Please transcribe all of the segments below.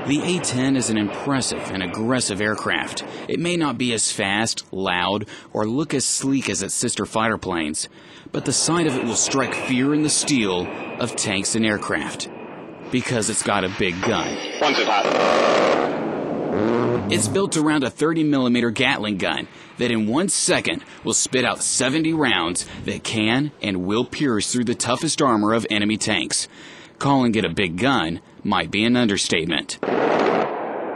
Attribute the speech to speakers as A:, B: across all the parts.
A: The A-10 is an impressive and aggressive aircraft. It may not be as fast, loud, or look as sleek as its sister fighter planes, but the sight of it will strike fear in the steel of tanks and aircraft, because it's got a big gun. It's built around a 30mm Gatling gun that in 1 second will spit out 70 rounds that can and will pierce through the toughest armor of enemy tanks. Calling it a big gun might be an understatement.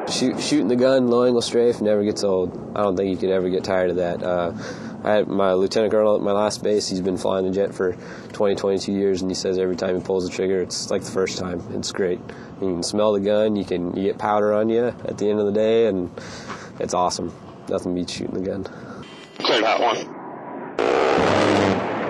B: Shooting the gun, low angle strafe, never gets old. I don't think you could ever get tired of that. I had my lieutenant colonel at my last base. He's been flying the jet for 22 years, and he says every time he pulls the trigger, it's like the first time. It's great. You can smell the gun. You get powder on you at the end of the day, and it's awesome. Nothing beats shooting the gun.
C: Clear that one.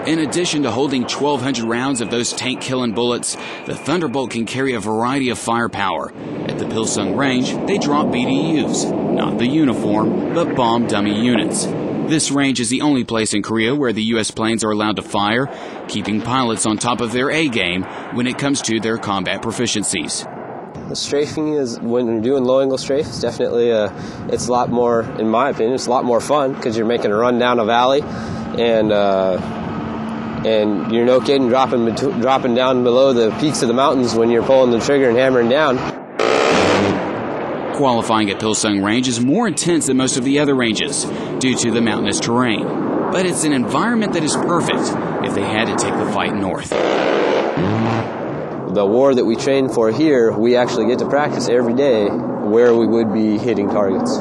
A: In addition to holding 1,200 rounds of those tank-killing bullets, the Thunderbolt can carry a variety of firepower. At the Pilsung Range, they drop BDUs, not the uniform, but bomb dummy units. This range is the only place in Korea where the U.S. planes are allowed to fire, keeping pilots on top of their A-game when it comes to their combat proficiencies.
B: The strafing is, when you're doing low angle strafe, it's definitely it's a lot more, in my opinion, it's a lot more fun because you're making a run down a valley, and you're no kidding dropping down below the peaks of the mountains when you're pulling the trigger and hammering down.
A: Qualifying at Pilsung Range is more intense than most of the other ranges due to the mountainous terrain, but it's an environment that is perfect if they had to take the fight north.
B: The war that we train for here, we actually get to practice every day where we would be hitting targets.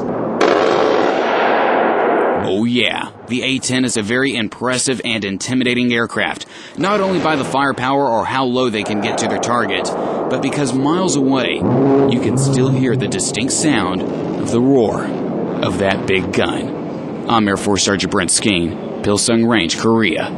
A: Oh yeah, the A-10 is a very impressive and intimidating aircraft, not only by the firepower or how low they can get to their target, but because miles away, you can still hear the distinct sound of the roar of that big gun. I'm Air Force Sergeant Brent Skeen, Pilsung Range, Korea.